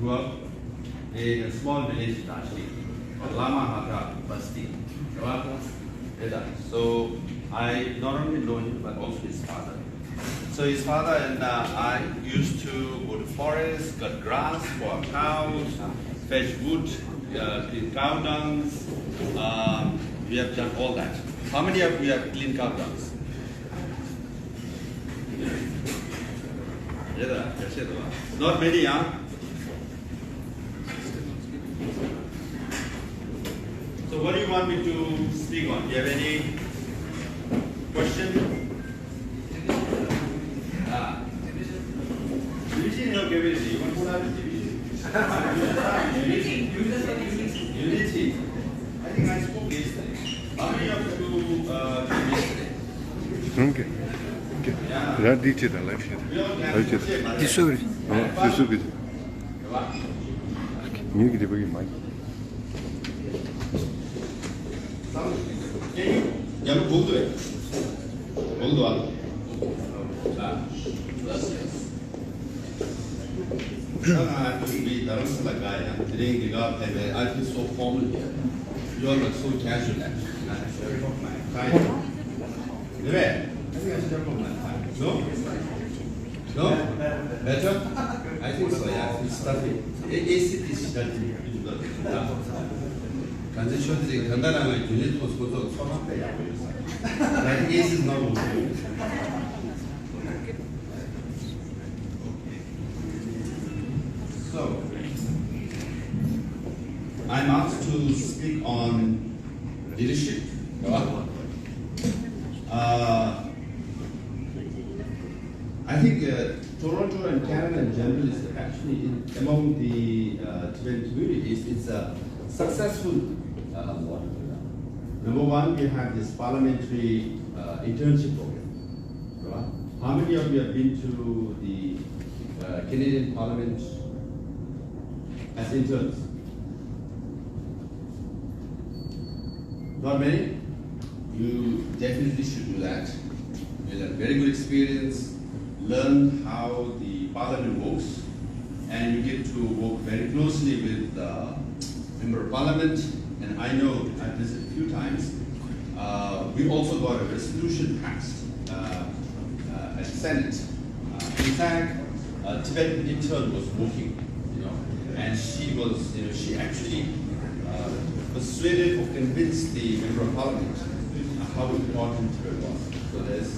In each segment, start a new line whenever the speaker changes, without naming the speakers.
Grew up in a small village in Darjeeling, Lama Hatra Basti. So I not only know him but also his father. So his father and I used to go to forest, cut grass for our cows, fetch wood, clean cow dungs. We have done all that. How many of you have cleaned cow dungs? Not many, huh? So what do you want me to speak on? Do you have any question? Division or community? You want to have division? Unity. I think I spoke yesterday. How many of you came yesterday?
Okay. That did it, I like it. Disagree. Disagree. You get a mic.
Yellow Buddha. Buddha. I feel so formal here. You all look so casual actually. I think I should have my time. No? No? Better? I think so, yeah. It's stuffy. ACT is stuffy. 간지쇼들이 간단하게 유닛 포스부터 처음에 하고 있어요. Like this is not working. So, I'm asked to speak on leadership. I think Toronto and Canada in general is actually among the Tibetan communities. It's a successful one. Number one, we have this parliamentary internship program. Right? How many of you have been to the Canadian Parliament as interns? Not many? You definitely should do that. You'll have very good experience, learn how the parliament works, and you get to work very closely with the member of parliament. And I know I've visited a few times. We also got a resolution passed at Senate. In fact, a Tibetan intern was working, and she was, she actually persuaded or convinced the member of parliament how important Tibet was. So there's,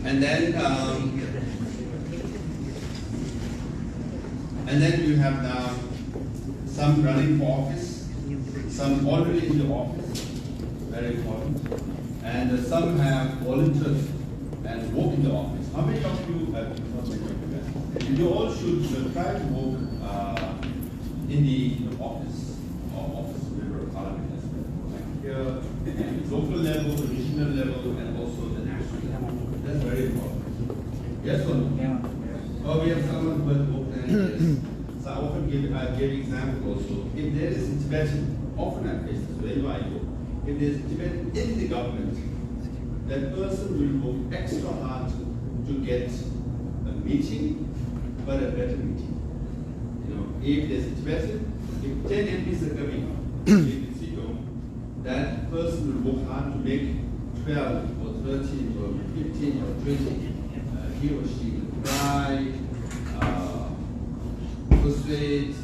and then you have now some running for office, some already in the office, very important, and some have volunteered and work in the office. How many of you have? You all should try to work in the office or office member of parliament as well. Like here, local level, regional level, and also the national level. That's very important. Yes or no? Yeah. Oh, we have someone who has worked and yes. So I often give example also. If there is a Tibetan, often I face this wherever I go. If there is a Tibetan in the government, that person will work extra hard to get a meeting, but a better meeting. If there's a Tibetan, if 10 MPs are coming in Sikyong, that person will work hard to make 12 or 13 or 15 or 20. He or she will try, persuade,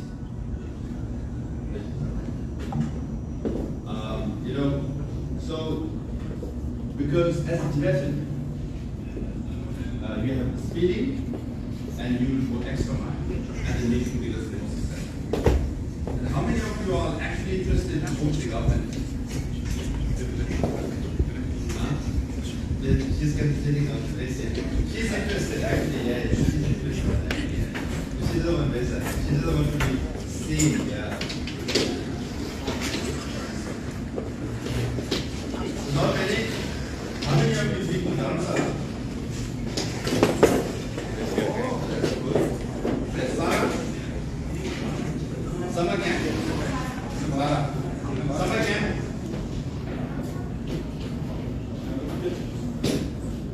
so because as a Tibetan, you have this feeling and you will go extra mile and the meeting becomes more successful. And how many of you are actually interested in supporting the government? She's sitting on the she's interested actually, yeah, she's interested. She doesn't want to she doesn't want to be seen, yeah. Not many? How many of you people Dharamsala? Oh, that's good. That's Sara? Summer camp? Sara? Summer camp?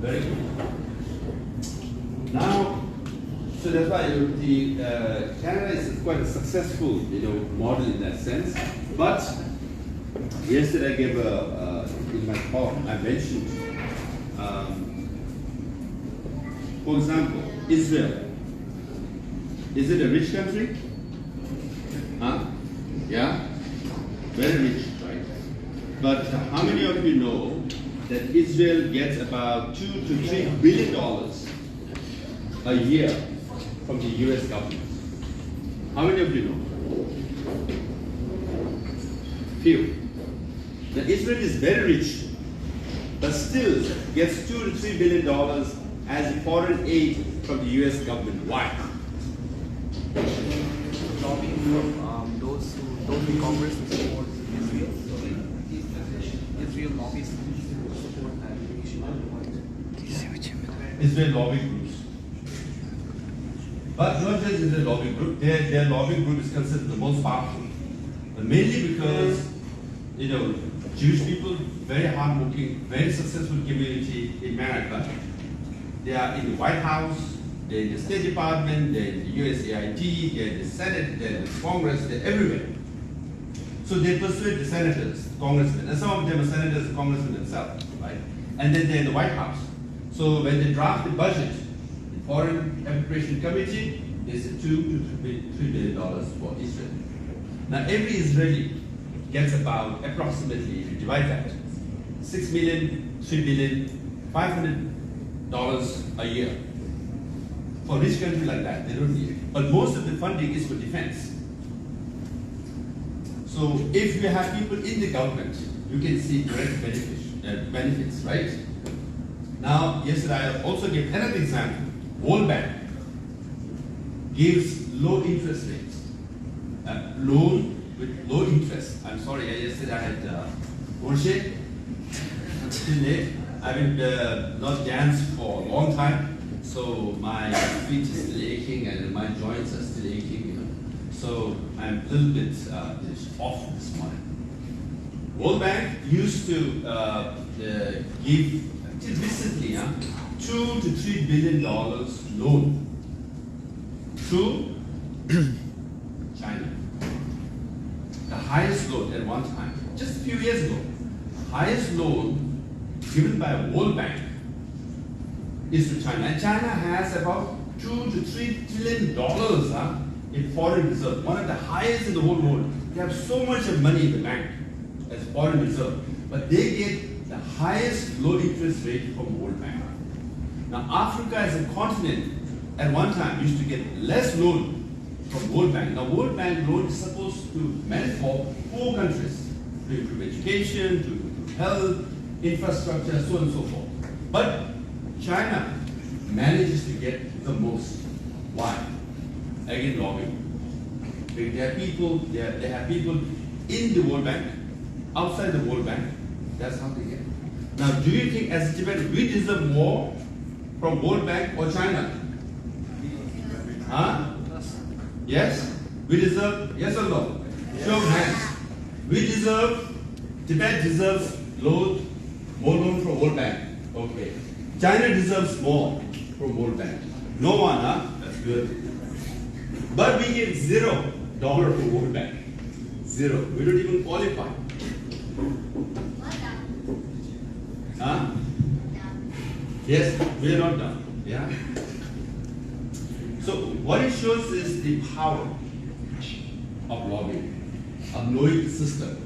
Very good. Now, so there's why Canada is quite a successful, model in that sense. But yesterday I gave in my talk, I mentioned, for example, Israel. Is it a rich country? Huh? Yeah? Very rich, right? But how many of you know that Israel gets about $2 to $3 billion a year from the US government? How many of you know? Few. Now Israel is very rich, but still gets $2 to $3 billion as foreign aid from the US government. Why?
Lobbying from those in Congress who support Israel. So Israel lobbies to support that issue.
Israel lobbying groups. But not just Israel lobbying group, their lobbying group is considered the most powerful. But mainly because, Jewish people, very hardworking, very successful community in America. They are in the White House, they're in the State Department, they're in the USAID, they're in the Senate, they're in the Congress, they're everywhere. So they persuade the senators, congressmen, and some of them are senators and congressmen themselves, right? And then they're in the White House. So when they draft the budget, the Foreign Appropriation Committee is $2 to $3 billion for Israel. Now every Israeli gets about approximately, if you divide that, $6 million, $3 billion, $500 a year. For a rich country like that, they don't need it. But most of the funding is for defense. So if you have people in the government, you can see direct benefits, right? Now, yesterday I also gave another example. World Bank gives low interest rates. Loan with low interest. I'm sorry, yesterday I had worship. Till late. I haven't not danced for a long time, so my feet is still aching and my joints are still aching. So I'm a little bit off this morning. World Bank used to give until recently $2 to $3 billion loan to China. The highest loan at one time, just a few years ago, highest loan given by a World Bank is to China. And China has about $2 to $3 trillion in foreign reserve, one of the highest in the whole world. They have so much of money in the bank as foreign reserve, but they get the highest low interest rate from World Bank. Now Africa as a continent at one time used to get less loan from World Bank. Now World Bank loan is supposed to meant for poor countries to improve education, to improve health, infrastructure, so on and so forth. But China manages to get the most. Why? Again, lobbying. They have people in the World Bank, outside the World Bank. That's how they get. Now, do you think as Tibet we deserve more from World Bank or China? Huh? Yes? We deserve, yes or no? Show of hands. We deserve, Tibet deserves more loan from World Bank. Okay. China deserves more from World Bank. No one, huh? That's good. But we get $0 from World Bank. Zero. We don't even qualify. Huh? Yes, we are not done. Yeah? So what it shows is the power of lobbying, of knowing the system,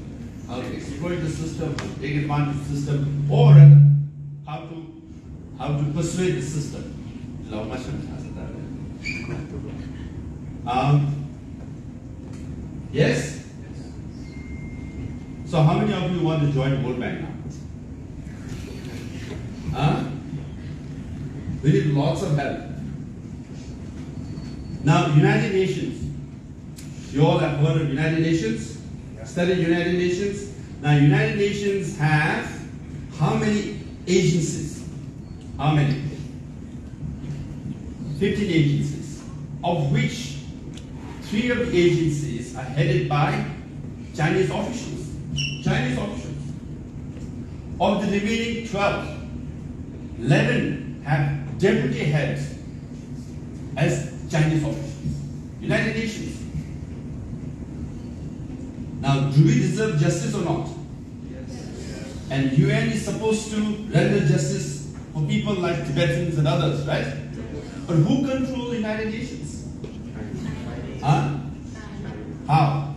how to exploit the system, how to take advantage of the system, or rather, how to persuade the system. Yes? So how many of you want to join World Bank now? Huh? We need lots of help. Now, United Nations. You all have heard of United Nations? Studied United Nations? Now, United Nations have how many agencies? How many? 15 agencies, of which 3 of the agencies are headed by Chinese officials. Chinese officials. Of the remaining 12, 11 have deputy heads as Chinese officials. United Nations. Now, do we deserve justice or not? And UN is supposed to render justice for people like Tibetans and others, right? But who controls the United Nations? Huh? How?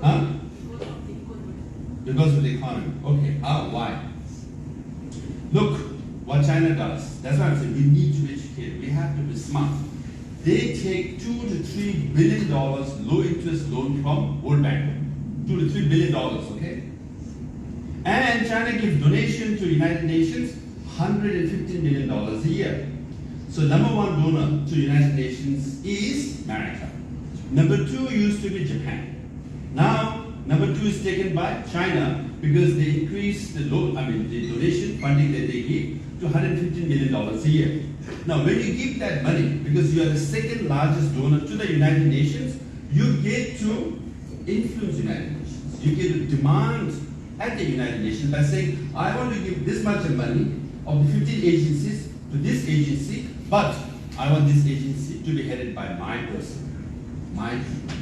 Huh? Because of the economy. Okay, how? Why? Look what China does. That's why I'm saying we need to educate. We have to be smart. They take $2 to $3 billion low interest loan from World Bank. $2 to $3 billion, okay? And China gives donation to United Nations $150 million a year. So number one donor to United Nations is America. Number two used to be Japan. Now, number two is taken by China because they increased the donation funding that they give to $150 million a year. Now, when you give that money, because you are the second largest donor to the United Nations, you get to influence the United Nations. You get to demand at the United Nations by saying, I want to give this much money of the 15 agencies to this agency, but I want this agency to be headed by my person, my people.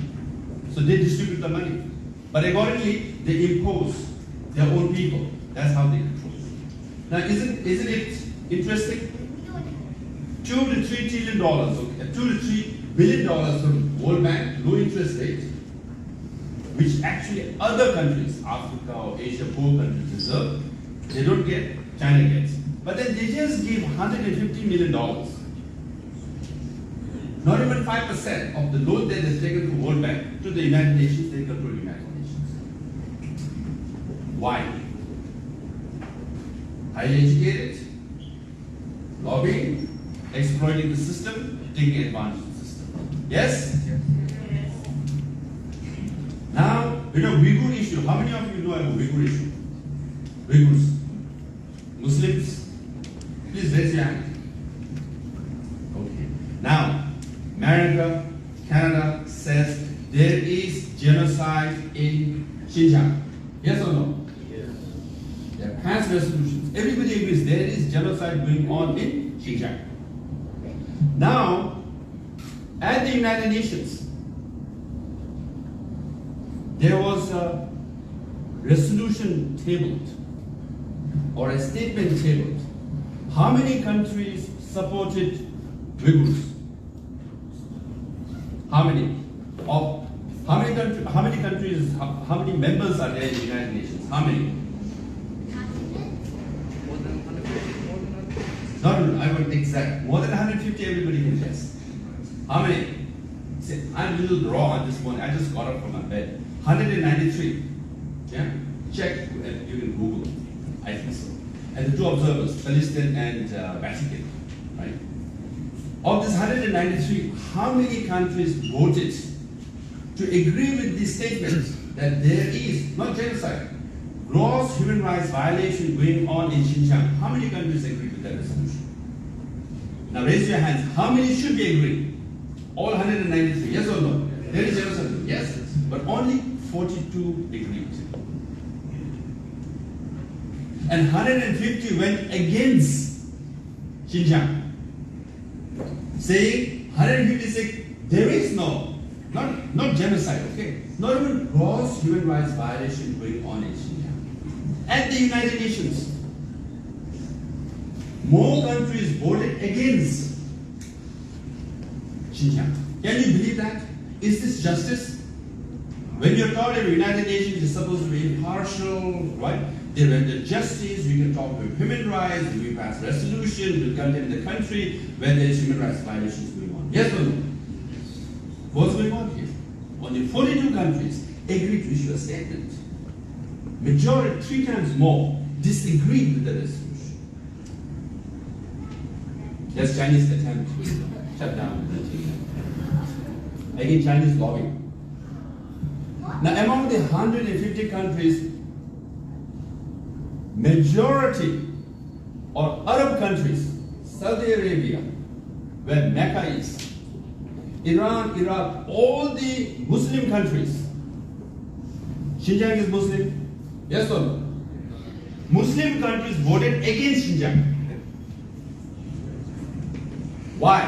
So they distribute the money. But accordingly, they impose their own people. That's how they control it. Now, isn't it interesting? $2 to $3 trillion, okay, $2 to $3 billion from World Bank, low interest rate, which actually other countries, Africa or Asia, poor countries deserve. They don't get, China gets. But then they just give $150 million. Not even 5% of the loan that is taken from World Bank to the United Nations, they control the United Nations. Why? Highly educated, lobbying, exploiting the system, taking advantage of the system. Yes? Now, Uyghur issue. How many of you know about Uyghur issue? Uyghurs. Muslims? Please raise your hand. Okay. Now, America, Canada says there is genocide in Xinjiang. Yes or no? Yes. They have passed resolutions. Everybody agrees there is genocide going on in Xinjiang. Now, at the United Nations, there was a resolution tabled or a statement tabled. How many countries supported Uyghurs? How many? How many countries, how many members are there in the United Nations? How many?
More than 150.
No, I want exact. More than 150, everybody can guess. How many? See, I'm a little raw at this point. I just got up from my bed. 193. Yeah? Check, you can Google it. I think so. And the two observers, Palestine and Vatican, right? Of this 193, how many countries voted to agree with the statement that there is, not genocide, gross human rights violation going on in Xinjiang? How many countries agreed with that resolution? Now raise your hands. How many should be agreeing? All 193, yes or no? There is genocide, yes, but only 42 agreed. And 150 went against Xinjiang, saying 150 say there is no, not genocide, okay? Not even gross human rights violation going on in Xinjiang. At the United Nations, more countries voted against Xinjiang. Can you believe that? Is this justice? When you're taught that the United Nations is supposed to be impartial, right? They render justice, we can talk about human rights, we pass resolution, we condemn the country where there is human rights violations going on. Yes or no? What's going on here? Only 42 countries agreed to issue a statement. Majority, 3 times more, disagreed with the resolution. There's Chinese attempt to shut down the Xinjiang. Again, Chinese lobbying. Now, among the 150 countries, majority or Arab countries, Saudi Arabia, where Mecca is, Iran, Iraq, all the Muslim countries. Xinjiang is Muslim? Yes or no? Muslim countries voted against Xinjiang. Why?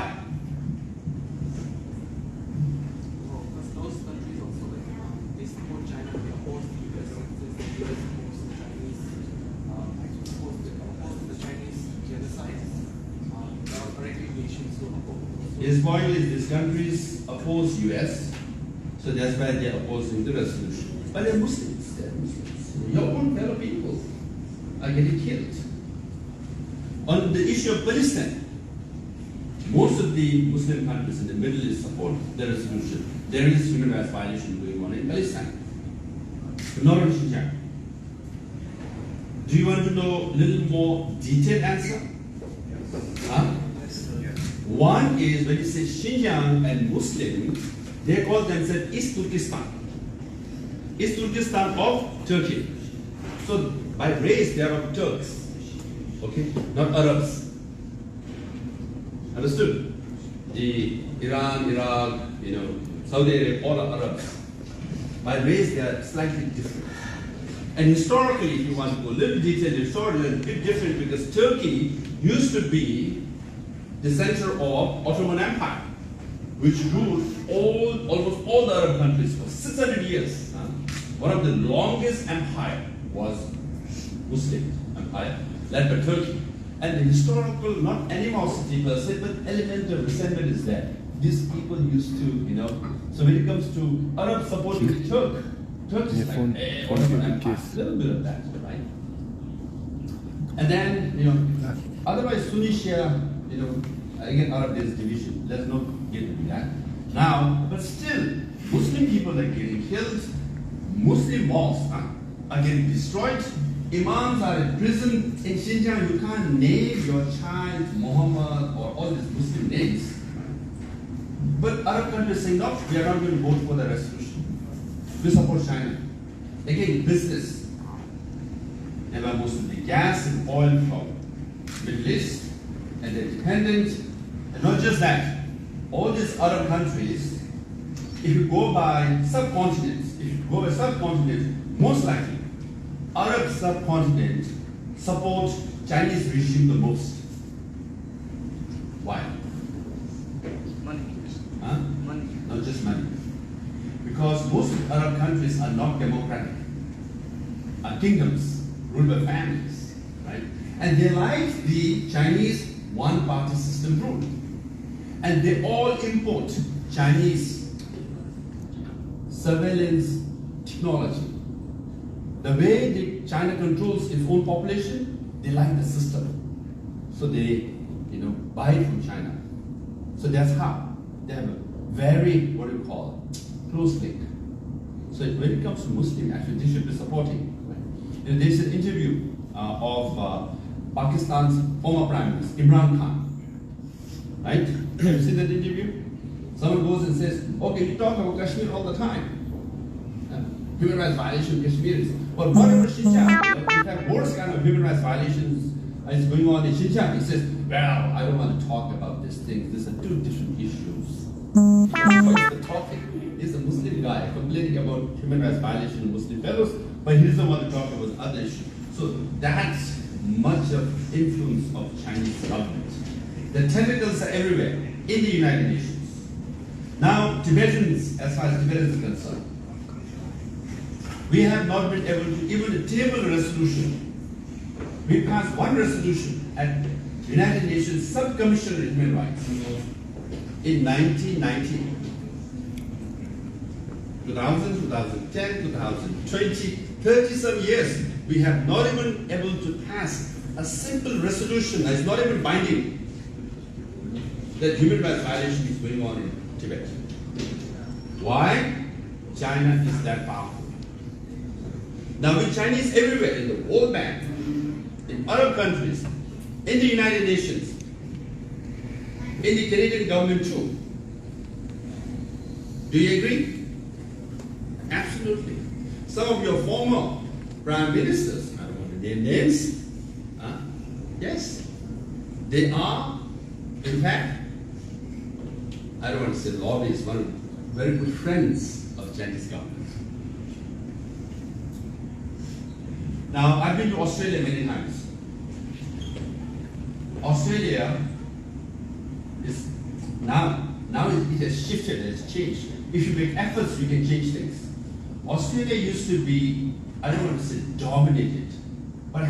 Well, because those countries also like they support China, they oppose the US, since the US supports the Chinese, oppose the Chinese genocide. There are currently nations who oppose.
His point is these countries oppose US, so that's why they are opposing the resolution. But they're Muslims, they're Muslims. Your own fellow people are getting killed. On the issue of Palestine, most of the Muslim countries in the Middle East support the resolution. There is human rights violation going on in Palestine, but not in Xinjiang. Do you want to know a little more detailed answer? Huh? One is when you say Xinjiang and Muslim, they call themselves East Turkestan. East Turkestan of Turkey. So by race they are of Turks, okay, not Arabs. Understood? The Iran, Iraq, Saudi Arabia, all are Arabs. By race they are slightly different. And historically, if you want to go a little detailed, historically, it's a bit different because Turkey used to be the center of Ottoman Empire, which ruled almost all the Arab countries for 600 years. One of the longest empire was Muslim empire, led by Turkey. And the historical, not animosity per se, but element of resentment is there. These people used to, so when it comes to Arab supporting Turks is like, hey, Ottoman Empire, a little bit of that, right? And then, otherwise Sunni Shia, again, Arab there's division. Let's not get into that. Now, but still, Muslim people are getting killed. Muslim mosques are getting destroyed. Imams are in prison. In Xinjiang, you can't name your child Muhammad or all these Muslim names. But Arab countries say, no, we are not going to vote for the resolution. We support China. Again, business. They buy most of the gas and oil from Middle East, and they're dependent. And not just that, all these Arab countries, if you go by subcontinents, most likely, Arab subcontinent support Chinese regime the most. Why?
Money.
Huh?
Money.
Not just money. Because most Arab countries are not democratic, are kingdoms ruled by families, right? And they like the Chinese one-party system rule. And they all import Chinese surveillance technology. The way China controls its own population, they like the system. So they, buy it from China. So that's how they have a very, close link. So when it comes to Muslim, actually, they should be supporting. Right? There's an interview of Pakistan's former Prime Minister, Imran Khan. Right? Have you seen that interview? Someone goes and says, okay, you talk about Kashmir all the time. Human rights violation in Kashmir. But what about Xinjiang? In fact, worse kind of human rights violations is going on in Xinjiang. He says, well, I don't want to talk about these things. These are two different issues. What's the topic? He's a Muslim guy complaining about human rights violation in Muslim fellows, but he doesn't want to talk about other issues. So that's much of influence of Chinese government. The tentacles are everywhere in the United Nations. Now, Tibetans, as far as Tibetans are concerned, we have not been able to even table a resolution. We passed one resolution at United Nations Subcommission on Human Rights in 1990. 2000, 2010, 2020, 30-some years, we have not even able to pass a simple resolution that is not even binding that human rights violation is going on in Tibet. Why? China is that powerful. Now with Chinese everywhere, in the World Bank, in Arab countries, in the United Nations, in the Canadian government too. Do you agree? Absolutely. Some of your former prime ministers, I don't want to name names, yes, they are, in fact, I don't want to say lobbyists, one of very good friends of Chinese government. Now, I've been to Australia many times. Australia It's now it has shifted, it has changed. If you make efforts, you can change things. Australia used to be, I don't want to say dominated, but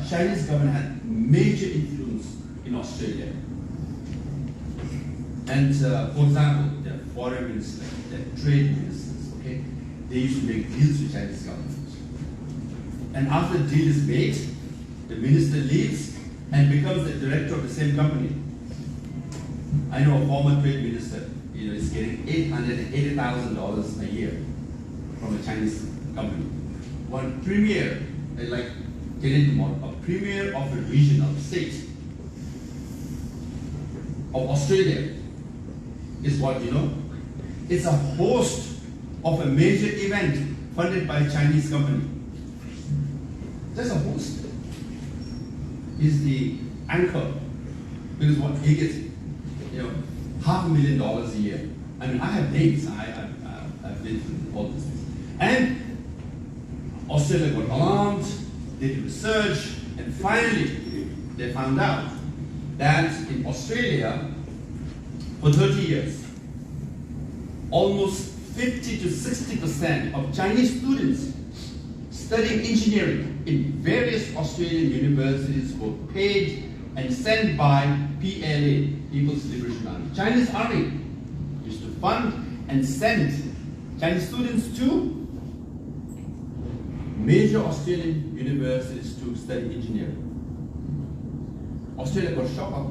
Chinese government had major influence in Australia. And for example, the foreign ministers, the trade ministers, okay, they used to make deals with Chinese government. And after the deal is made, the minister leaves and becomes the director of the same company. I know a former trade minister, is getting $880,000 a year from a Chinese company. One premier, like a premier of a regional state of Australia is what it's a host of a major event funded by a Chinese company. That's a host. Is the anchor, because what he gets, $500,000 a year. I mean, I have names. I've been through all this. And Australia got alarmed, they did research, and finally they found out that in Australia, for 30 years, almost 50 to 60% of Chinese students studying engineering in various Australian universities were paid and sent by PLA, People's Liberation Army. Chinese Army used to fund and send Chinese students to major Australian universities to study engineering. Australia got shocked.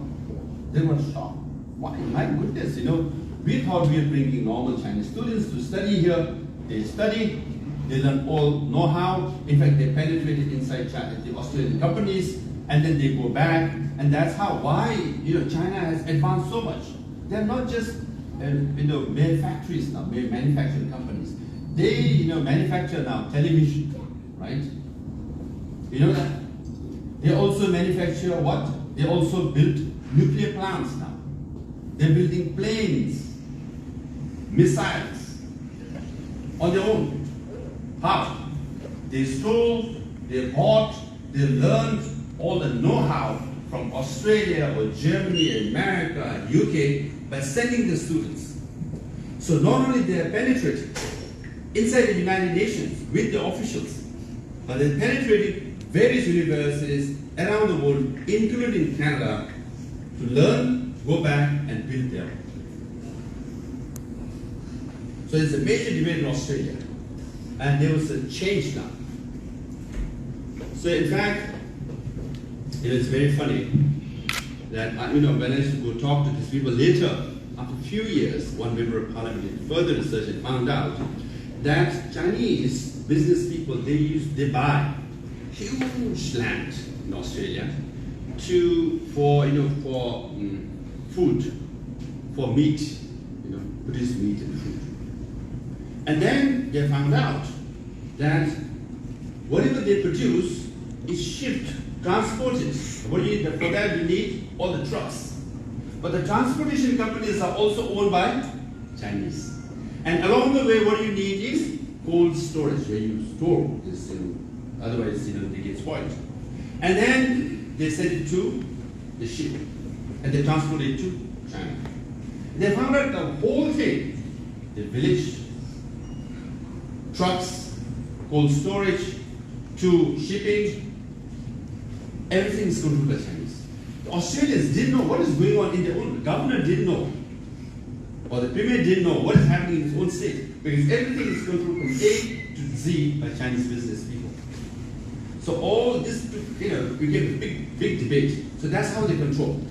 They were shocked. Why? My goodness, we thought we were bringing normal Chinese students to study here. They study, they learn all know-how. In fact, they penetrated inside China, the Australian companies, and then they go back. And that's why China has advanced so much. They're not just mere factories now, mere manufacturing companies. They manufacture now television, right? You know that? They also manufacture what? They also build nuclear plants now. They're building planes, missiles on their own. How? They stole, they bought, they learned all the know-how from Australia or Germany, America, UK by sending the students. So not only they are penetrating inside the United Nations with the officials, but they're penetrating various universities around the world, including Canada, to learn, go back and build there. So there's a major debate in Australia, and there was a change now. So in fact, it's very funny that when I used to go talk to these people later, after a few years, one member of Parliament did further research and found out that Chinese business people, they buy huge land in Australia for food, for meat, produce meat and food. And then they found out that whatever they produce is shipped, transported. What do you need? For that you need all the trucks. But the transportation companies are also owned by Chinese. And along the way, what you need is cold storage, where you store this, otherwise they get spoiled. And then they send it to the ship, and they transport it to China. They found out the whole thing, the village, trucks, cold storage, to shipping, everything is controlled by Chinese. The Australians didn't know what is going on in their own, the governor didn't know, or the premier didn't know what is happening in his own state, because everything is controlled from A to Z by Chinese business people. So all this, became a big debate. So that's how they control.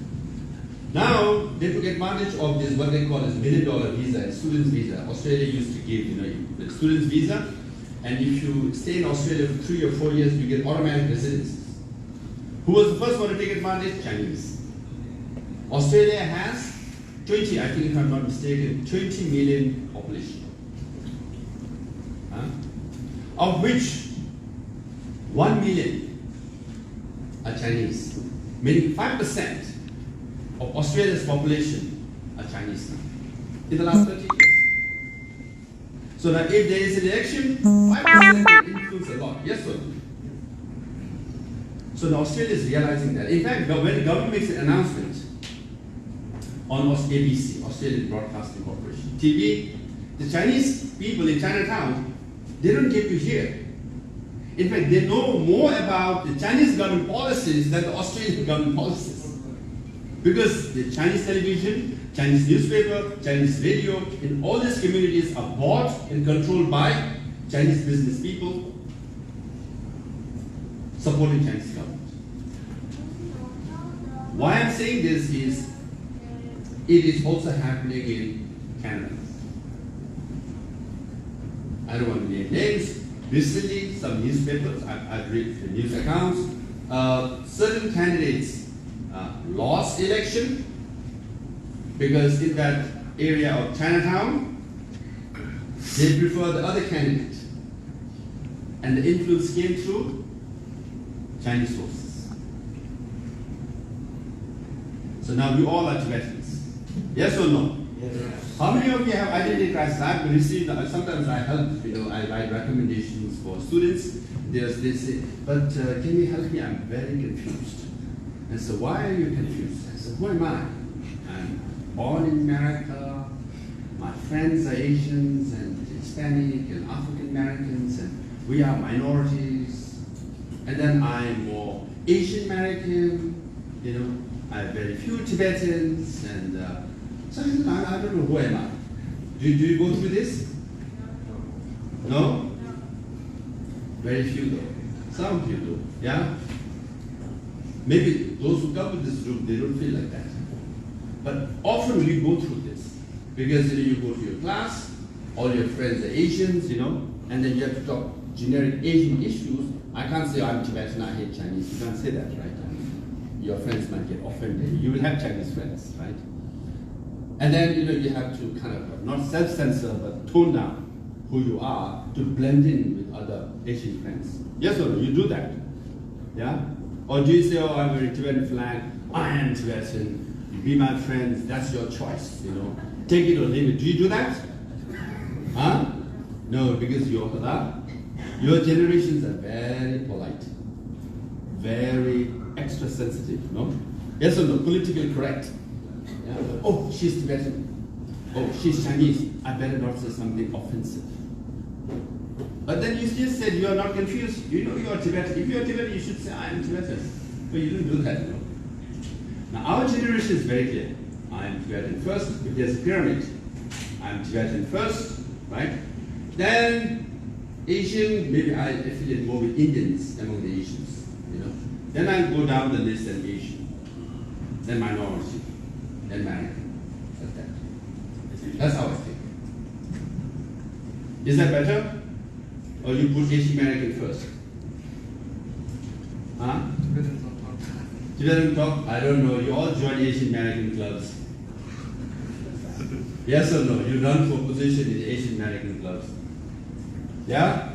Now, they took advantage of this, what they call as $1 million visa, student's visa. Australia used to give, the student's visa, and if you stay in Australia for 3 or 4 years, you get automatic residency. Who was the first one to take advantage? Chinese. Australia has 20, I think if I'm not mistaken, 20 million population. Of which 1 million are Chinese, meaning 5% of Australia's population are Chinese now, in the last 30 years. So that if there is an election, 5% can influence a lot. Yes, sir. So now Australia is realizing that. In fact, when the government makes an announcement, on ABC, Australian Broadcasting Corporation. TV, the Chinese people in Chinatown, they don't get to hear. In fact, they know more about the Chinese government policies than the Australian government policies. Because the Chinese television, Chinese newspaper, Chinese radio, in all these communities are bought and controlled by Chinese business people supporting Chinese government. Why I'm saying this is, it is also happening in Canada. I don't want to name names. Recently, some newspapers, I've read the news accounts, certain candidates lost election because in that area of Chinatown, they prefer the other candidate. And the influence came through Chinese sources. So now we all are Tibetans. Yes or no? Yes. How many of you have identity crisis? I've received, sometimes I help, I write recommendations for students. They say, but can you help me? I'm very confused. And so, why are you confused? I said, who am I? I'm born in America. My friends are Asians and Hispanic and African Americans, and we are minorities. And then I'm more Asian American, I have very few Tibetans, and so I don't know who am I. Do you go through this? No? Very few though. Some of you do, yeah? Maybe those who come to this group, they don't feel like that. But often we go through this. Because you go to your class, all your friends are Asians, and then you have to talk generic Asian issues. I can't say I'm Tibetan, I hate Chinese. You can't say that, right? Your friends might get offended. You will have Chinese friends, right? And then you have to kind of not self-censor, but tone down who you are to blend in with other Asian friends. Yes or no? You do that, yeah? Or do you say, oh, I'm wearing Tibetan flag, I am Tibetan, be my friends, that's your choice, Take it or leave it. Do you do that? Huh? No, because your generations are very polite, very extra sensitive, no? Yes or no? Politically correct. Yeah. Oh, she's Tibetan. Oh, she's Chinese. I better not say something offensive. But then you just said you are not confused. You know you are Tibetan. If you are Tibetan, you should say I am Tibetan. But you didn't do that, no? Now our generation is very clear. I am Tibetan first. If there's a pyramid, I am Tibetan first, right? Then Asian, maybe I affiliate more with Indians among the Asians, Then I go down the list and Asian, then minority, then American, like that. That's how I think. Is that better? Or you put Asian American first? Huh? Tibetan talk? I don't know. You all join Asian American clubs. Yes or no? You run for position in Asian American clubs. Yeah?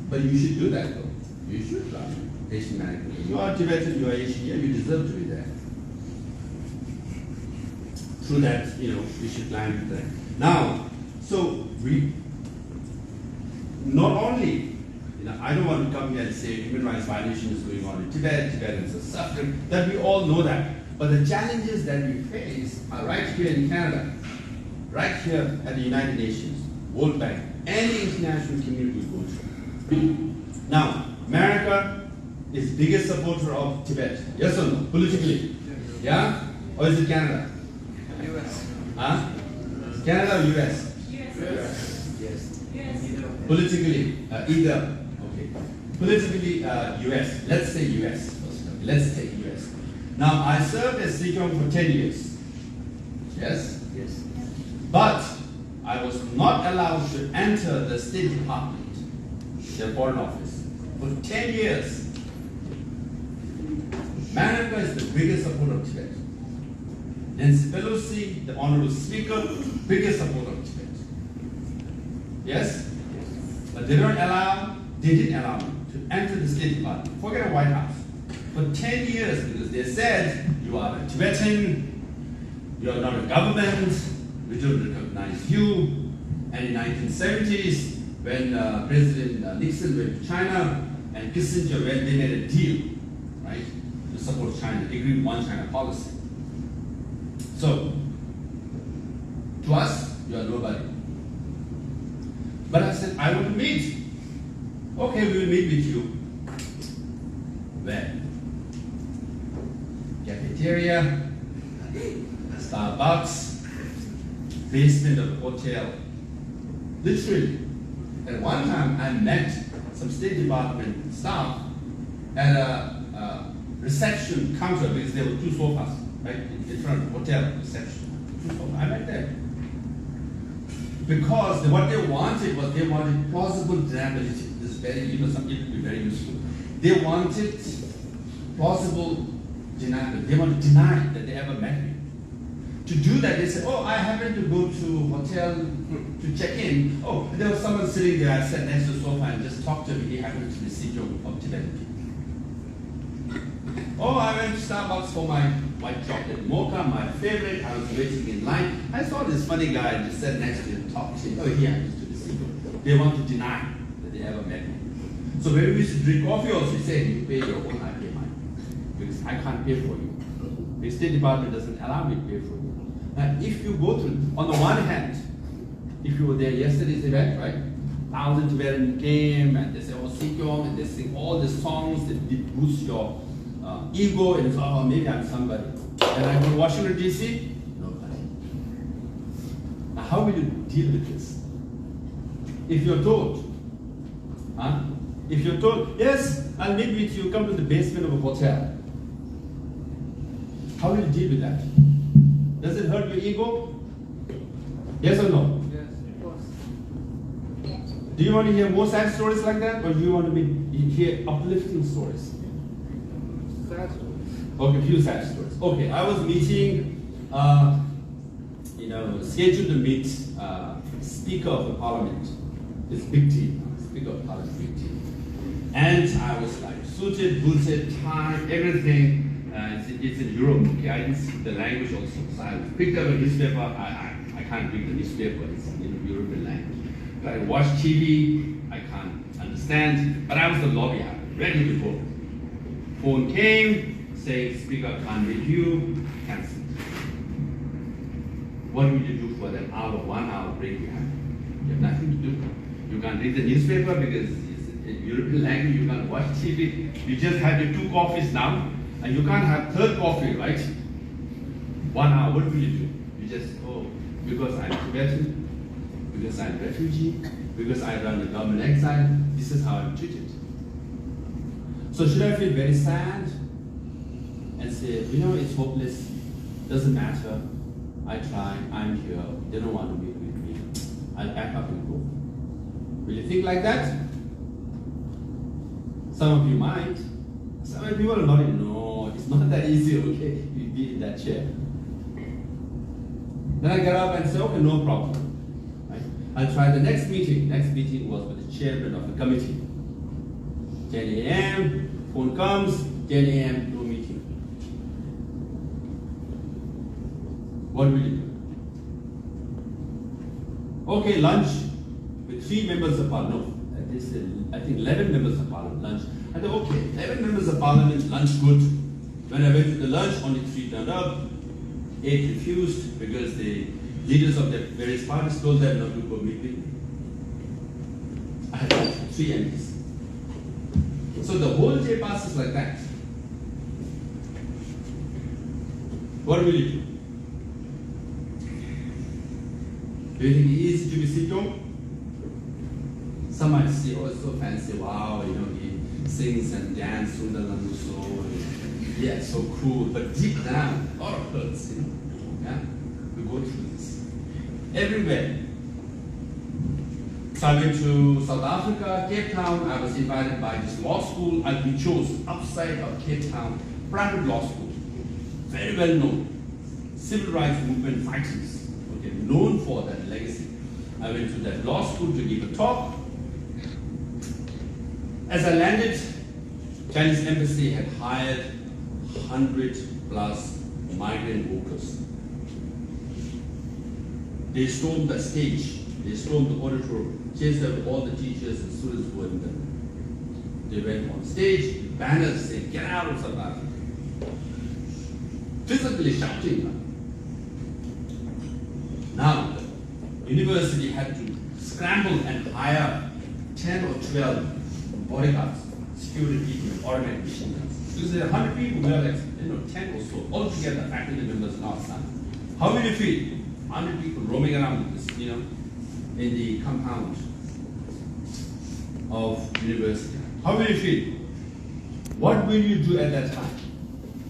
But you should do that though. You should run Asian American. You are Tibetan, you are Asian, yeah, you deserve to be there. Through that, you should climb there. Now, so we not only, I don't want to come here and say human rights violation is going on in Tibet, Tibetans are suffering, that we all know that. But the challenges that we face are right here in Canada, right here at the United Nations, World Bank, any international community go through. Now, America is biggest supporter of Tibet. Yes or no? Politically? Yeah? Or is it Canada?
US.
Huh? Canada or US?
Yes.
Politically, either. Okay. Politically, US. Let's say US. Let's take US. Now, I served as Sikyong for 10 years. Yes?
Yes.
But I was not allowed to enter the State Department, their foreign office, for 10 years. America is the biggest supporter of Tibet. Nancy Pelosi, the Honorable Speaker, biggest supporter of Tibet. Yes? But they didn't allow me to enter the State Department. Forget the White House. For 10 years, because they said, you are a Tibetan, you are not a government, we don't recognize you. And in the 1970s, when President Nixon went to China and Kissinger went, they made a deal, right, to support China, agreed one China policy. So, To us, you are nobody. But I said, I want to meet. Okay, we will meet with you. Where? Cafeteria, Starbucks, basement of the hotel. Literally. At one time, I met some State Department staff at a reception counter because there were two sofas, right, in front of the hotel reception. Two sofas. I met them. Because what they wanted was they wanted plausible deniability. This is very, something to be very useful. They wanted plausible deniability. They want to deny that they ever met me. To do that, they said, oh, I happened to go to hotel to check in. Oh, there was someone sitting there. I sat next to the sofa and just talked to me. He happened to be Sikyong Optimism. Oh, I went to Starbucks for my white chocolate mocha, my favorite. I was waiting in line. I saw this funny guy and just sat next to him, talked to him. Oh, he happens to be Sikyong. They want to deny that they ever met me. So when we used to drink coffee, also we say, you pay your own, I pay mine. Because I can't pay for you. The State Department doesn't allow me to pay for you. Now, if you go through, on the one hand, if you were there yesterday's event, right? Thousands of veterans came and they say, oh, Sikyong, and they sing all the songs that boost your ego, and it's, oh, maybe I'm somebody. And I go to Washington, D.C., nobody. Now, how will you deal with this? If you're told, if you're told, yes, I'll meet with you, come to the basement of a hotel. How will you deal with that? Does it hurt your ego? Yes or no?
Yes, of course.
Do you want to hear more sad stories like that, or do you want to hear uplifting stories?
Sad stories.
Okay, few sad stories. Okay, I was meeting, scheduled to meet Speaker of the Parliament. It's big team. Speaker of the Parliament, big team. And I was like suited, booted, tie, everything. It's in Europe, okay? I didn't speak the language also. So I picked up a newspaper. I can't read the newspaper. It's in European language. But I watch TV. I can't understand. But I was in the lobby. I was ready to go. Phone came, saying, Speaker can't read you. Cancelled. What will you do for that hour, 1 hour break you have? You have nothing to do. You can't read the newspaper because it's in European language. You can't watch TV. You just had your 2 coffees now. And you can't have 3rd coffee, right? 1 hour, what will you do? You just, oh, because I'm Tibetan, because I'm refugee, because I run a government exile, this is how I'm treated. So should I feel very sad and say, it's hopeless, doesn't matter, I try, I'm here, they don't want to meet with me, I'll pack up and go. Will you think like that? Some of you might. Some people are not, no, it's not that easy, okay, you be in that chair. Then I get up and say, okay, no problem. Right? I'll try the next meeting. Next meeting was with the chairman of the committee. 10 a.m., phone comes, 10 a.m., no meeting. What will you do? Okay, lunch with 3 members of parliament. No, I think 11 members of parliament, lunch. I thought, okay, 11 members of parliament, lunch good. When I went to the lunch, only 3 turned up, 8 refused because the leaders of the various parties told them not to go meet me. I had 3 MPs. So the whole day passes like that. What will you do? Do you think it's easy to be Sikyong? Some might say, oh, it's so fancy, wow, he sings and dances, yeah, it's so cool, but deep down, a lot of hurts, yeah? We go through this. Everywhere. So I went to South Africa, Cape Town. I was invited by this law school. I'll be chosen outside of Cape Town, private law school, very well known. Civil rights movement fighters, okay, known for that legacy. I went to that law school to give a talk. As I landed, Chinese embassy had hired 100+ migrant workers. They stormed the stage, they stormed the auditorium, chased out all the teachers and students who were in there. They went on stage, banners saying, get out of South Africa. Physically shouting. Now, the university had to scramble and hire 10 or 12 bodyguards, security people, automatic machine guns. Because there are 100 people, we are like, 10 or so, all together, faculty members and our staff. How will you feel? 100 people roaming around this, in the compound of university. How will you feel? What will you do at that time?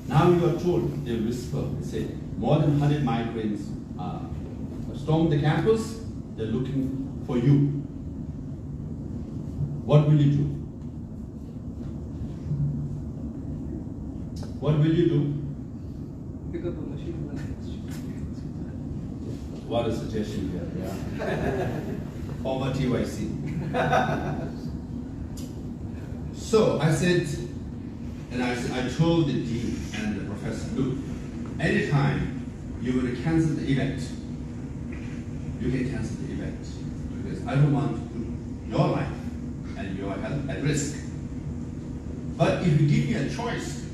Now you are told, they whisper, they say, more than 100 migrants stormed the campus, they're looking for you. What will you do? What will you do?
Pick up a machine gun.
What a suggestion here, yeah. Former TYC. So I said, and I told the dean and the professor, look, anytime you want to cancel the event, you can cancel the event. Because I don't want to put your life and your health at risk. But if you give me a choice,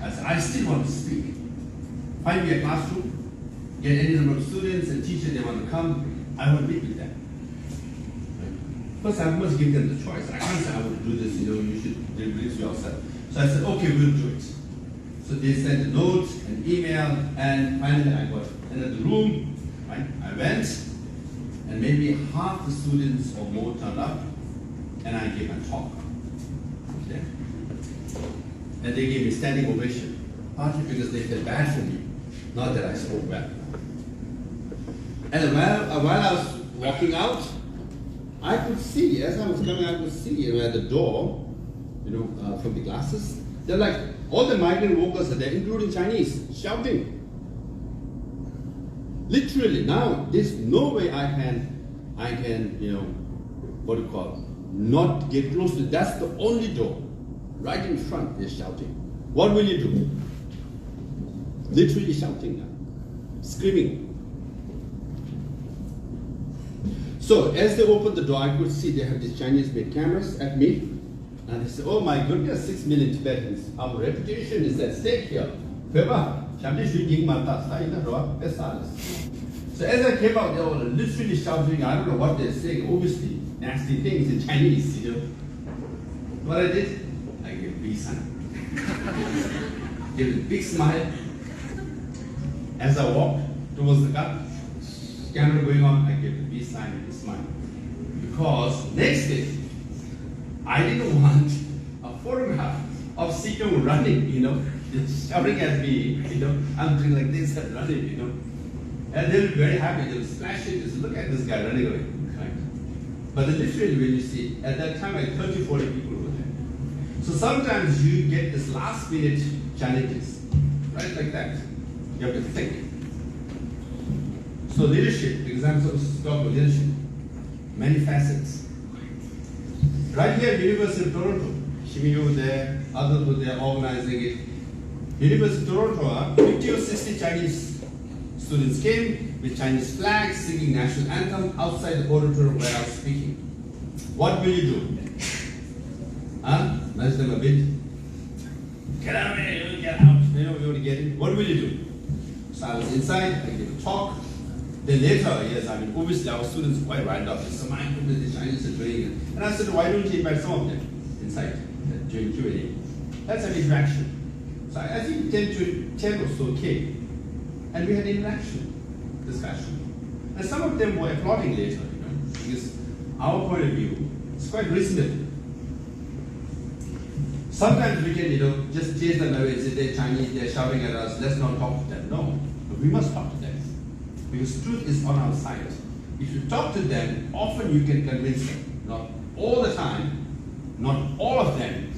I said, I still want to speak. Find me a classroom, get any number of students and teachers they want to come, I will meet with them. First, I must give them the choice. I can't say I will do this, you should do this yourself. So I said, okay, we'll do it. So they sent a note, an email, and finally I got into the room, right? I went, and maybe half the students or more turned up, and I gave a talk. Okay? And they gave me standing ovation, partly because they felt bad for me, not that I spoke well. And while I was walking out, I could see, as I was coming, I could see at the door, from the glasses, they're like, all the migrant workers are there, including Chinese, shouting. Literally, now, there's no way I can, not get close to it. That's the only door. Right in front, they're shouting. What will you do? Literally shouting now, screaming. So as they opened the door, I could see they have these Chinese-made cameras at me. And they said, oh my goodness, 6 million Tibetans. Our reputation is at stake here. So as I came out, they were literally shouting, I don't know what they're saying, obviously nasty things in Chinese, What I did? I gave a peace sign. Gave a big smile. As I walked towards the car, camera going on, I gave a peace sign and a smile. Because next day, I didn't want a photograph of Sikyong running, just shouting at me, I'm doing like this and running, And they'll be very happy, they'll splash it, just look at this guy running away, right? But literally when you see, at that time, like 30, 40 people were there. So sometimes you get this last minute challenges, right, like that. You have to think. So leadership, examples of talk about leadership, many facets. Right here, University of Toronto, Shimiyu there, others were there organizing it. University of Toronto, 50 or 60 Chinese students came with Chinese flags, singing national anthem outside the auditorium where I was speaking. What will you do? Nudge them a bit. Get out of here, get out. We want to get in. What will you do? So I was inside, I gave a talk. Then later, obviously our students were quite riled up. They said, my goodness, the Chinese are doing it. And I said, why don't you invite some of them inside during Q&A? Let's have interaction. So I think 10 or so came. And we had interaction, discussion. And some of them were applauding later, because our point of view is quite reasonable. Sometimes we can, just chase them away and say they're Chinese, they're shouting at us, let's not talk to them. No, but we must talk to them. Because truth is on our side. If you talk to them, often you can convince them. Not all the time, not all of them,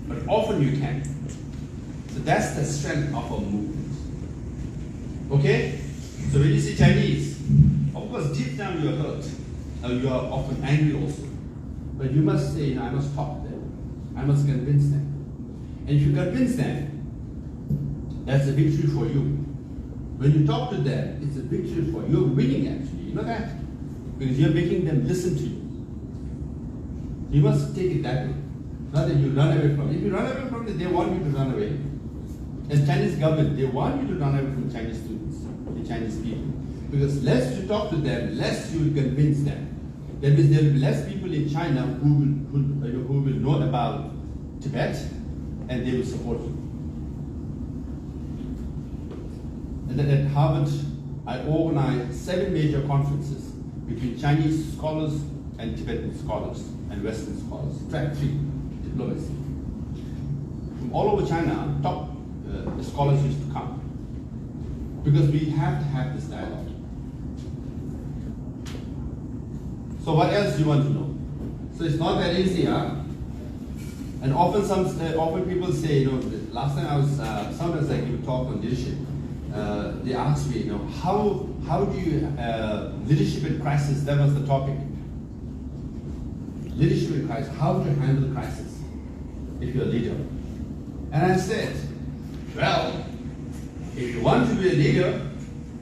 but often you can. So that's the strength of a movement. Okay? So when you see Chinese, of course deep down you are hurt. You are often angry also. But you must say, I must talk to them. I must convince them. And if you convince them, that's a victory for you. When you talk to them, it's a victory for you. You're winning actually. You know that? Because you're making them listen to you. You must take it that way. Not that you run away from it. If you run away from it, they want you to run away. And Chinese government, they want you to run away from Chinese students, the Chinese people. Because less you talk to them, less you convince them. That means there will be less people in China who will know about Tibet, and they will support you. And then at Harvard, I organized 7 major conferences between Chinese scholars and Tibetan scholars and Western scholars. Track 3, diplomacy. From all over China, top scholars used to come. Because we have to have this dialogue. So what else do you want to know? So it's not that easy, huh? And often people say, last time I was, sometimes I give a talk on leadership. They asked me, how do you, leadership in crisis, that was the topic. Leadership in crisis, how to handle crisis if you're a leader. And I said, well, if you want to be a leader,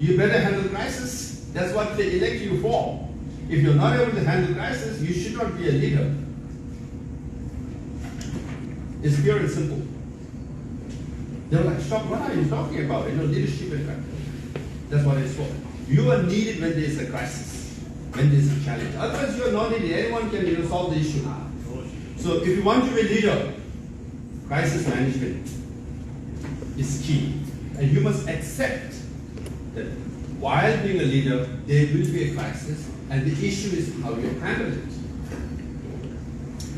you better handle crisis. That's what they elect you for. If you're not able to handle crisis, you should not be a leader. It's pure and simple. They were like, shocked, what are you talking about? Leadership and crisis. That's what it's for. You are needed when there's a crisis, when there's a challenge. Otherwise, you are not needed. Anyone can solve the issue. So if you want to be a leader, crisis management is key. And you must accept that while being a leader, there will be a crisis, and the issue is how you handle it.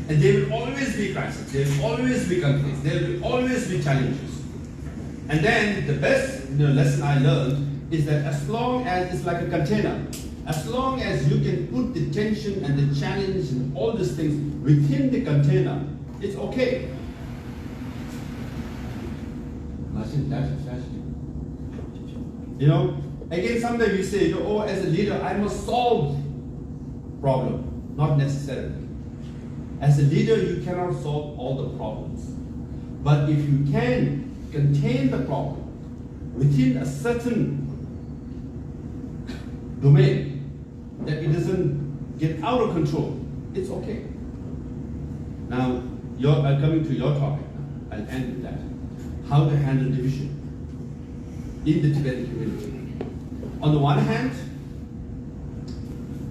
And there will always be crises, there will always be conflicts, there will always be challenges. And then the best lesson I learned is that as long as it's like a container, as long as you can put the tension and the challenge and all these things within the container, it's okay. Again, sometimes you say, as a leader, I must solve problem. Not necessarily. As a leader, you cannot solve all the problems. But if you can contain the problem within a certain domain, that it doesn't get out of control, it's okay. Now, coming to your topic now, I'll end with that. How to handle division in the Tibetan community. On the one hand,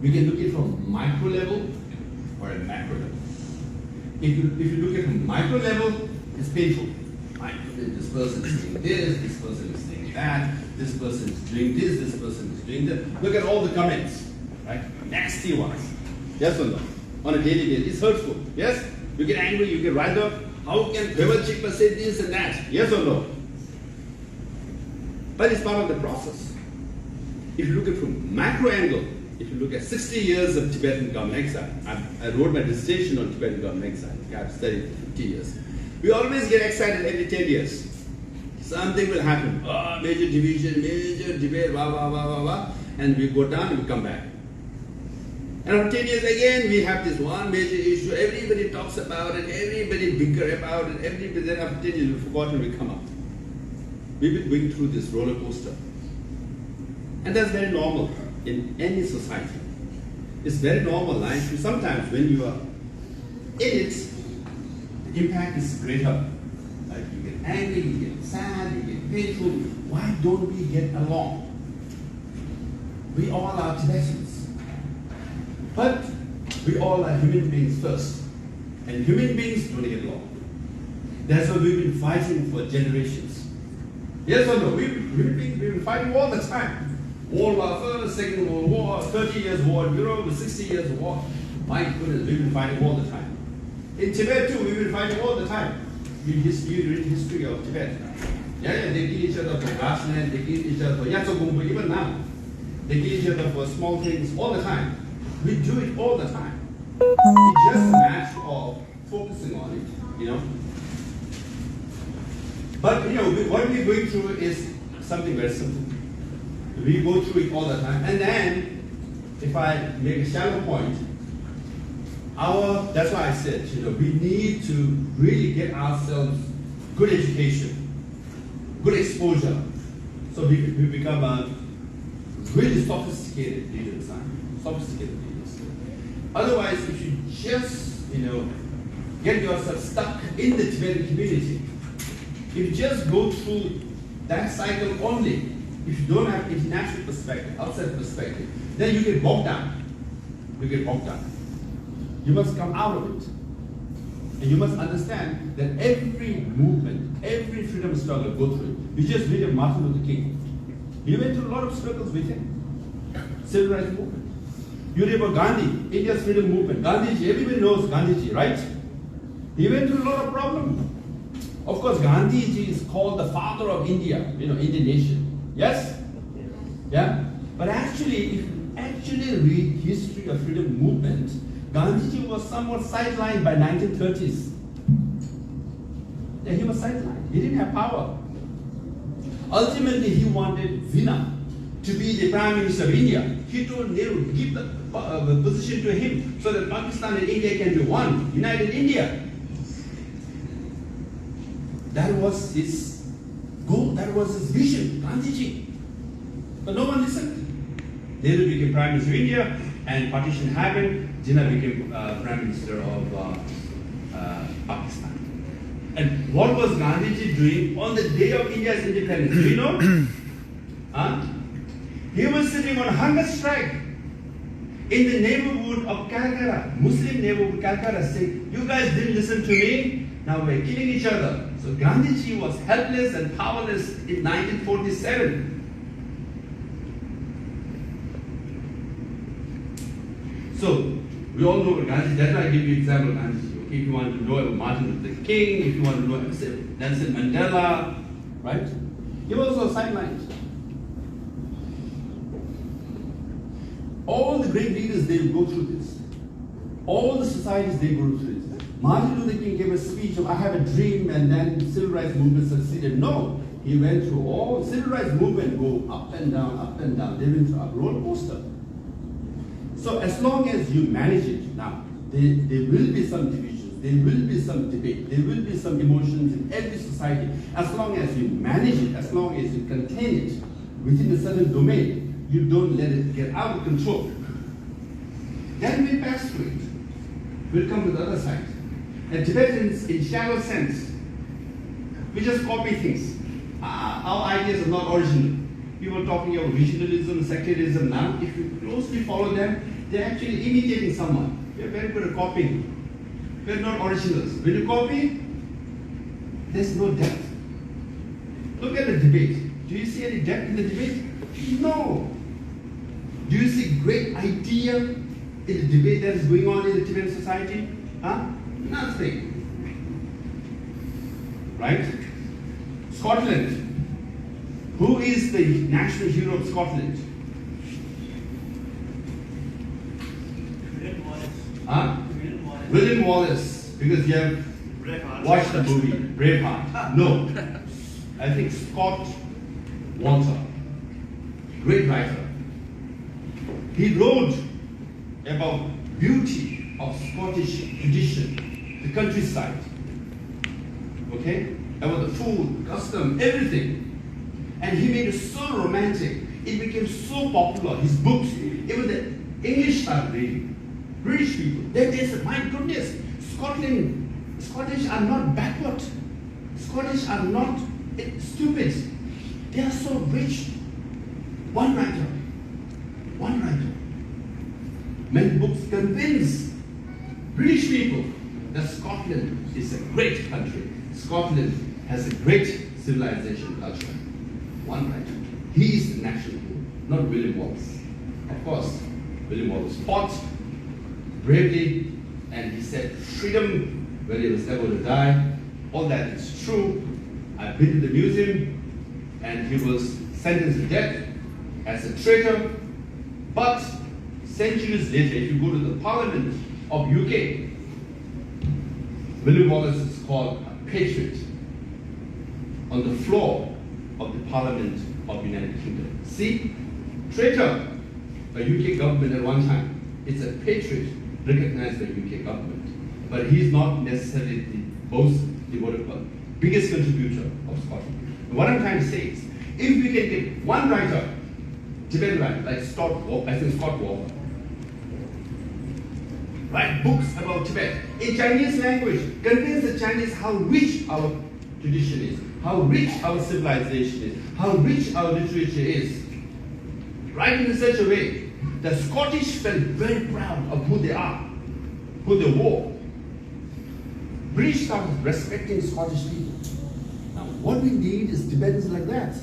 we can look at it from micro level or a macro level. If you look at it from micro level, it's painful. This person is doing this person is doing that, this person is doing this person is doing that. Look at all the comments, right? Nasty ones. Yes or no? On a daily basis, it's hurtful. Yes? You get angry, you get riled up. How can Deval Chikpa say this and that? Yes or no? But it's part of the process. If you look at it from macro angle, if you look at 60 years of Tibetan government exile, I wrote my dissertation on Tibetan government exile. I've studied 50 years. We always get excited every 10 years. Something will happen. Major division, major debate, and we go down and we come back. And after 10 years again, we have this one major issue. Everybody talks about it, everybody bicker about it, then after 10 years we forgot and we come up. We've been going through this roller coaster. And that's very normal in any society. It's very normal life. Sometimes when you are in it, the impact is greater. Like you get angry, you get sad, you get painful. Why don't we get along? We all are Tibetans. But we all are human beings first. And human beings don't get along. That's why we've been fighting for generations. Yes or no? Human beings, we've been fighting all the time. World War I, Second World War, 30 years war in Europe, 60 years of war. My goodness, we've been fighting all the time. In Tibet too, we've been fighting all the time. You read history of Tibet. They kill each other for grassland, they kill each other for Yatsogumbu, even now. They kill each other for small things all the time. We do it all the time. It's just a matter of focusing on it, But what we're going through is something very simple. We go through it all the time. And then, if I make a shallow point, that's why I said, we need to really get ourselves good education, good exposure, so we become a really sophisticated leaders, sophisticated leaders. Otherwise, if you just, get yourself stuck in the Tibetan community, if you just go through that cycle only, if you don't have international perspective, outside perspective, then you get bogged down. You get bogged down. You must come out of it. And you must understand that every movement, every freedom struggle go through it. You just read of Martin Luther King. He went through a lot of struggles with him. Civil rights movement. You read about Gandhi, India's freedom movement. Gandhiji, everybody knows Gandhiji, right? He went through a lot of problems. Of course, Gandhiji is called the father of India, Indian nation. Yes? Yeah? But actually, if you actually read history of freedom movement, Gandhiji was somewhat sidelined by 1930s. Yeah, he was sidelined. He didn't have power. Ultimately, he wanted Jinnah to be the Prime Minister of India. He told Nehru to give the position to him so that Pakistan and India can be one, united India. That was his goal, that was his vision, Gandhiji. But no one listened. Nehru became Prime Minister of India, and partition happened. Jinnah became Prime Minister of Pakistan. And what was Gandhiji doing on the day of India's independence? Do you know? Huh? He was sitting on hunger strike in the neighborhood of Calcutta, Muslim neighborhood Calcutta, saying, you guys didn't listen to me, now we're killing each other. So Gandhiji was helpless and powerless in 1947. So, we all know about Gandhiji. That's why I give you an example of Gandhiji. Okay? If you want to know about Martin Luther King, if you want to know about Nelson Mandela, right? He was also sidelined. All the great leaders, they go through this. All the societies, they go through this. Martin Luther King gave a speech of, I have a dream, and then civil rights movement succeeded. No, he went through all, civil rights movement go up and down, up and down. They went through a roller coaster. So as long as you manage it, now, there will be some divisions, there will be some debate, there will be some emotions in every society. As long as you manage it, as long as you contain it within a certain domain, you don't let it get out of control. Then we pass through it. We'll come to the other side. And Tibetans, in shallow sense, we just copy things. Our ideas are not original. People talking about regionalism, secularism now, if you closely follow them, they're actually imitating someone. They're very good at copying. They're not originals. When you copy, there's no depth. Look at the debate. Do you see any depth in the debate? No. Do you see great idea in the debate that is going on in the Tibetan society? Huh? Nothing. Right? Scotland. Who is the national hero of Scotland? Huh? William Wallace. Because you have watched the movie Braveheart. No. I think Scott Walter. Great writer. He wrote about beauty of Scottish tradition, the countryside. Okay? About the food, custom, everything. And he made it so romantic. It became so popular. His books, even the English started reading. British people, they said, my goodness, Scottish are not backward. Scottish are not stupid. They are so rich. One writer. Many books convince British people that Scotland is a great country. Scotland has a great civilization culture. One writer. He is the national hero, not William Wallace. Of course, William Wallace fought bravely, and he said freedom when he was able to die. All that is true. I've been to the museum, and he was sentenced to death as a traitor. But centuries later, if you go to the Parliament of UK, William Wallace is called a patriot on the floor of the Parliament of the United Kingdom. See, traitor by UK government at one time. It's a patriot recognized by UK government. But he's not necessarily the biggest contributor of Scotland. And what I'm trying to say is, if we can get one writer, Tibetan writer, like Scott Walker, write books about Tibet in Chinese language, convince the Chinese how rich our tradition is, how rich our civilization is, how rich our literature is, writing in such a way that Scottish felt very proud of who they are, who they were. British started respecting Scottish people. Now, what we need is Tibetans like that.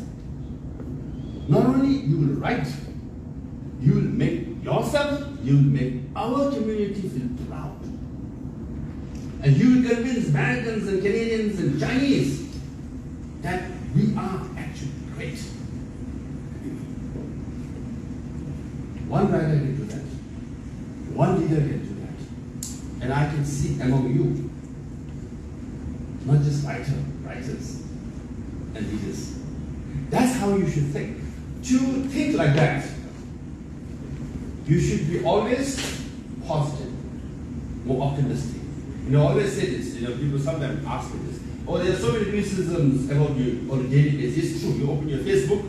Not only you will write, you will make yourself, you will make our community feel proud. And you will convince Americans and Canadians and Chinese that we are actually great. One writer can do that. One leader can do that. And I can see among you, not just writers and leaders. That's how you should think. To think like that, you should be always positive, more optimistic. You know, I always say this, you know, people sometimes ask me this. Oh, there are so many criticisms about you on a daily basis. It's true, you open your Facebook,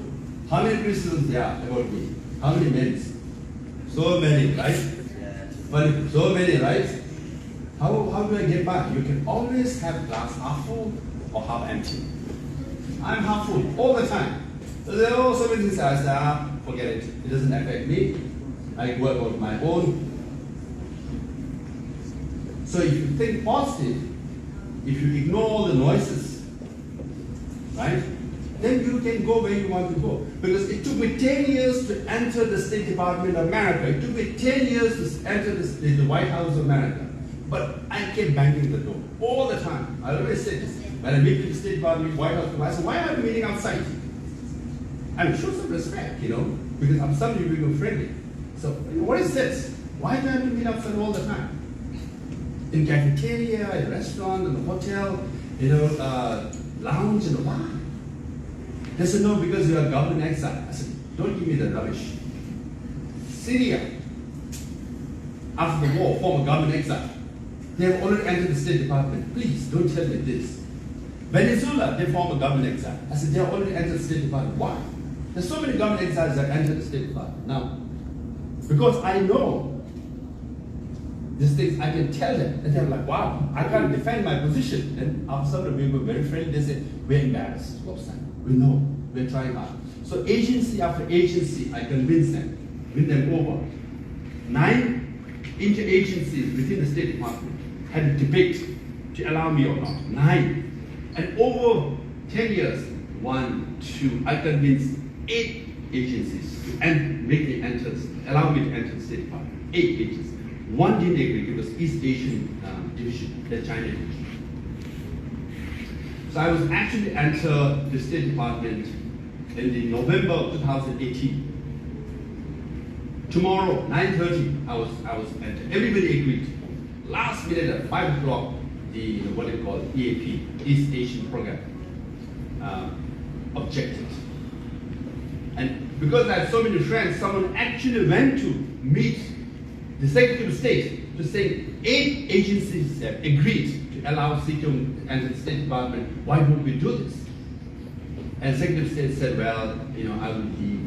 how many criticisms there are about me? How many minutes? So many, right? But so many, right? How do I get by? You can always have glass half full or half empty. I'm half full all the time. So there are so many things I say, forget it. It doesn't affect me. I go about my own. So if you think positive, if you ignore all the noises, right, then you can go where you want to go. Because it took me 10 years to enter the State Department of America. It took me 10 years to enter the White House of America. But I kept banging the door all the time. I always say this. When I meet with the State Department, White House, I say, why are we meeting outside? I mean, show some respect, you know, because I'm somebody who is friendly. So, what is this? Why do I have to meet outside all the time? In cafeteria, in a restaurant, in a hotel, you know, lounge, and why? They said, no, because you're a government exile. I said, don't give me the rubbish. Syria, after the war, former government exile. They have already entered the State Department. Please, don't tell me this. Venezuela, they form a government exile. I said, they have already entered the State Department. Why? There's so many government exiles that entered the State Department. Now, because I know these things, I can tell them. And they're like, wow, I can't defend my position. And after some of them were very friendly, they say, we're embarrassed, lobsang. We know, we're trying hard. So agency after agency, I convince them, win them over. 9 interagencies within the State Department had a debate to allow me or not. 9. And over 10 years, 1, 2, I convinced 8 agencies to make me enter, allow me to enter the State Department. 8 agencies. 1 didn't agree. It was East Asian division, the China division. So I was actually enter the State Department in the November of 2018. Tomorrow, 9:30, I was enter. Everybody agreed. Last minute at 5 o'clock, the what they call EAP, East Asian Program, objected. And because I have so many friends, someone actually went to meet the Secretary of State to say 8 agencies have agreed to allow Sikyong to enter the State Department. Why don't we do this? And the Secretary of State said, well, you know, I will be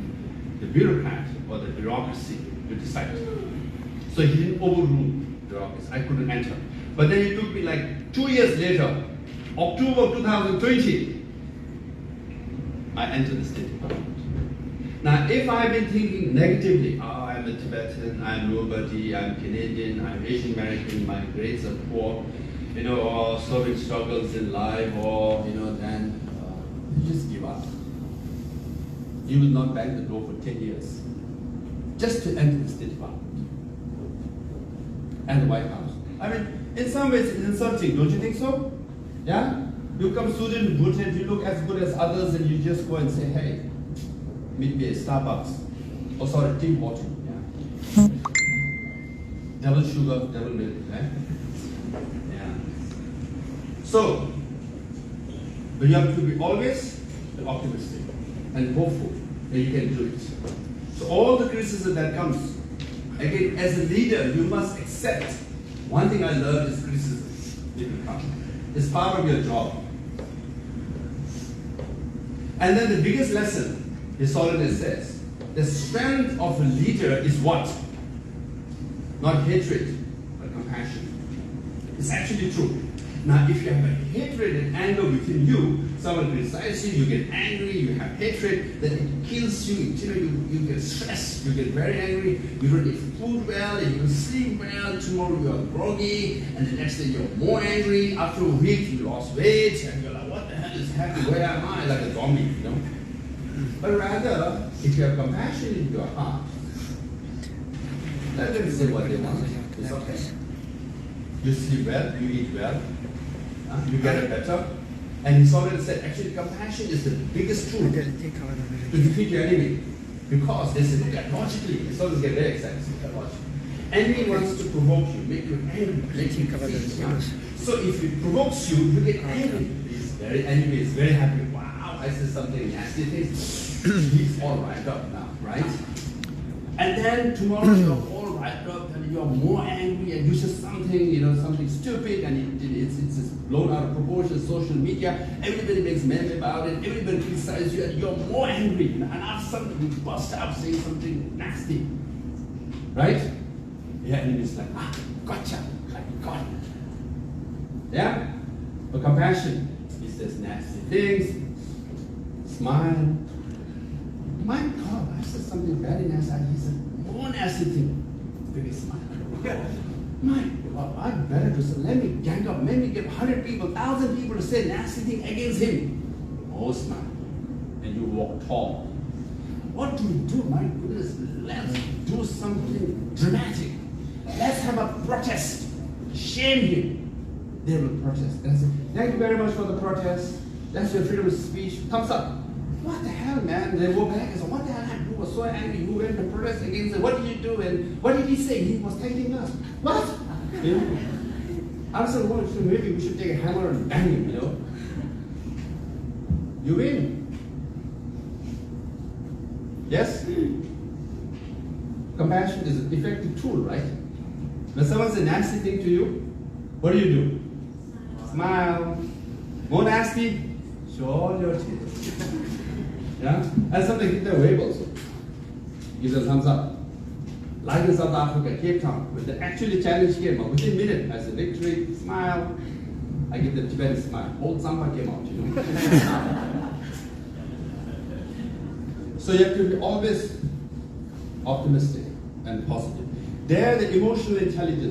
the bureaucrat or the bureaucracy to decide. So he didn't overrule the bureaucracy. I couldn't enter. But then it took me like 2 years later, October 2020, I entered the State Department. Now, if I've been thinking negatively, oh, I'm a Tibetan, I'm nobody, I'm Canadian, I'm Asian American, my grades are poor, you know, or so many struggles in life, or, you know, then you just give up. You will not bang the door for 10 years just to enter the State Department and the White House. I mean, in some ways, it's insulting, don't you think so? Yeah? You come student in Bhutan, you look as good as others, and you just go and say, hey, meet me at Starbucks. Oh, sorry, Tim Horton. Yeah. Double sugar, double milk, right? Yeah. So, you have to be always optimistic and hopeful that you can do it. So all the criticism that comes, again, as a leader, you must accept. One thing I learned is criticism. It will come. It's part of your job. And then the biggest lesson, His Holiness says, the strength of a leader is what? Not hatred, but compassion. It's actually true. Now, if you have a hatred and anger within you, someone criticizes you, you get angry, you have hatred, then it kills you. You get stressed, you get very angry, you don't eat food well, you don't sleep well, tomorrow you are groggy, and the next day you're more angry. After a week, you lost weight, and you're like, what the hell is happening? Where am I? Like a zombie, you know? But rather, if you have compassion in your heart, let them say what they want. It's okay. You sleep well, you eat well, you get better. And he's already said, actually, compassion is the biggest tool to defeat your enemy. Because they said, yeah, logically, it's always get very excited. Enemy wants to provoke you, make you angry, make you feel. So if it provokes you, you get angry. He's very angry, he's very happy. Wow, I said something nasty things. He's all right up now, right? And then tomorrow you're all right up and you're more angry and you say something, something stupid and it's blown out of proportion, social media, everybody makes meme about it, everybody criticizes you and you're more angry. And after something, you bust out saying something nasty. Right? Yeah, and it's like, gotcha, I got it. Yeah? But compassion, he says nasty things, smile. My God, I said something very nasty. He said, more nasty thing. Big smile. My God, I better do something. Let me gang up. Let me get 100 people, 1,000 people to say nasty thing against him. Oh, smile. And you walk tall. What do we do? My goodness, let's do something dramatic. Let's have a protest. Shame him. They will protest. And I said, thank you very much for the protest. That's your freedom of speech. Thumbs up. What the hell, man? They go back and say, what the hell happened? Who was so angry? Who went to protest against it? What did you do? And what did he say? He was thanking us. What? I said, well, maybe we should take a hammer and bang him, You win. Yes? Compassion is an effective tool, right? When someone says a nasty thing to you, what do? Smile. More nasty? Show all your teeth. Yeah? And something hit the wave also. Give them thumbs up. Like in South Africa, Cape Town, when the actually challenge came out, within a minute, I said victory, smile. I give the Tibetan smile. Old Zampa came out, So you have to be always optimistic and positive. There, the emotional intelligence,